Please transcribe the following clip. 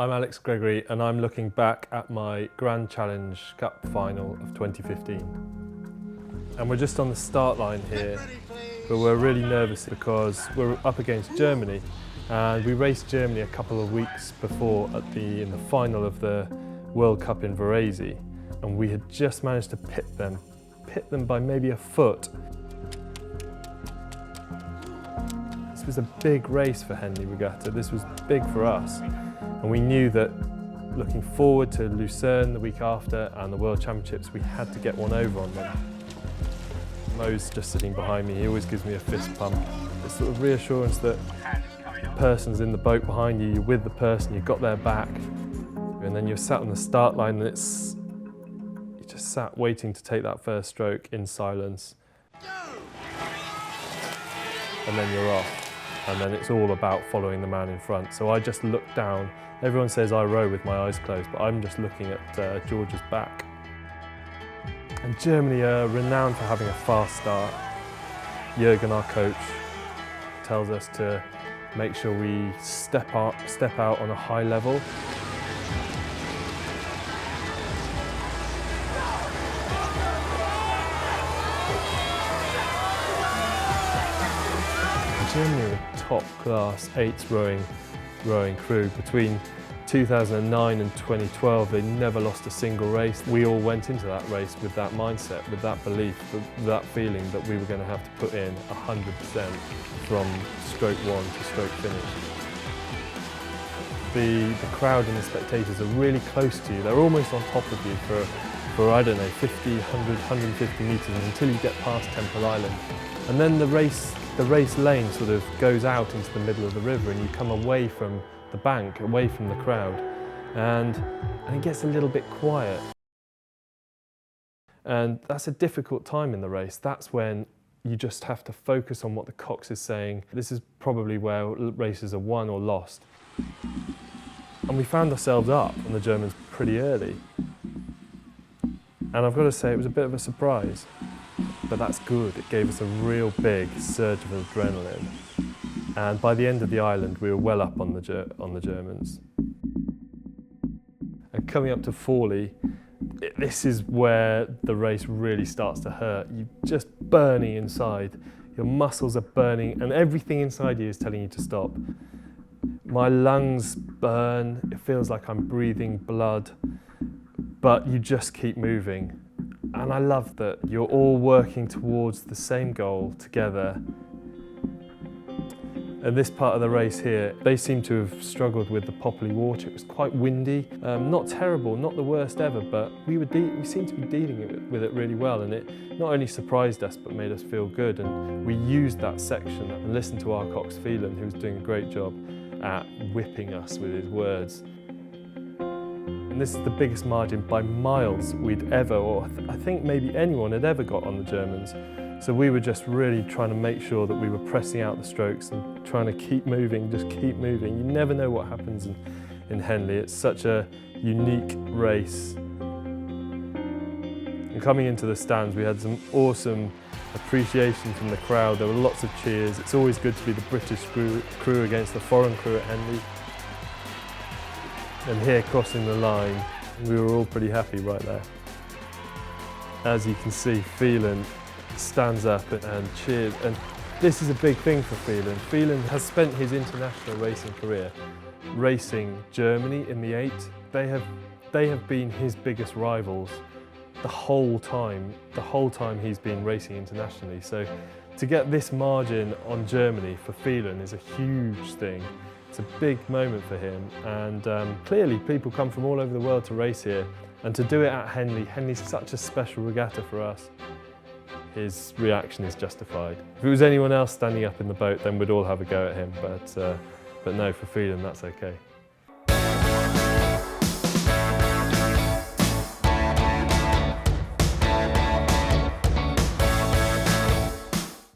I'm Alex Gregory and I'm looking back at my Grand Challenge Cup final of 2015. And we're just on the start line here, but we're really nervous because we're up against Germany, and we raced Germany a couple of weeks before in the final of the World Cup in Varese, and we had just managed to pit them by maybe a foot. This was a big race for Henley Regatta. This was big for us. And we knew that looking forward to Lucerne the week after and the World Championships, we had to get one over on them. Mo's just sitting behind me. He always gives me a fist pump. It's sort of reassurance that the person's in the boat behind you, you're with the person, you've got their back, and then you're sat on the start line and you're just sat waiting to take that first stroke in silence. And then you're off. And then it's all about following the man in front. So I just look down. Everyone says I row with my eyes closed, but I'm just looking at George's back. And Germany are renowned for having a fast start. Jürgen, our coach, tells us to make sure we step out on a high level. Germany are a top-class 8s rowing crew. Between 2009 and 2012, they never lost a single race. We all went into that race with that mindset, with that belief, with that feeling that we were going to have to put in 100% from stroke one to stroke finish. The crowd and the spectators are really close to you. They're almost on top of you for I don't know, 50, 100, 150 metres until you get past Temple Island. And then the race lane sort of goes out into the middle of the river and you come away from the bank, away from the crowd, and it gets a little bit quiet. And that's a difficult time in the race. That's when you just have to focus on what the cox is saying. This is probably where races are won or lost. And we found ourselves up on the Germans pretty early. And I've got to say, it was a bit of a surprise. But that's good. It gave us a real big surge of adrenaline. And by the end of the island, we were well up on the Germans. And coming up to Forlì, this is where the race really starts to hurt. You're just burning inside. Your muscles are burning and everything inside you is telling you to stop. My lungs burn. It feels like I'm breathing blood, but you just keep moving. And I love that you're all working towards the same goal together. And this part of the race here, they seem to have struggled with the poppy water. It was quite windy, not terrible, not the worst ever, but we seemed to be dealing with it really well, and it not only surprised us but made us feel good. And we used that section and listened to our cox Phelan, who was doing a great job at whipping us with his words. And this is the biggest margin by miles we'd ever, or I think maybe anyone had ever got on the Germans. So we were just really trying to make sure that we were pressing out the strokes and trying to keep moving, just keep moving. You never know what happens in Henley. It's such a unique race. And coming into the stands, we had some awesome appreciation from the crowd. There were lots of cheers. It's always good to be the British crew against the foreign crew at Henley. And here, crossing the line, we were all pretty happy right there. As you can see, Phelan stands up and cheers, and this is a big thing for Phelan. Phelan has spent his international racing career racing Germany in the 8. They have been his biggest rivals the whole time he's been racing internationally. So to get this margin on Germany for Phelan is a huge thing. It's a big moment for him, and clearly people come from all over the world to race here, and to do it at Henley. Henley's such a special regatta for us. His reaction is justified. If it was anyone else standing up in the boat, then we'd all have a go at him, but no, for Phelan, that's okay.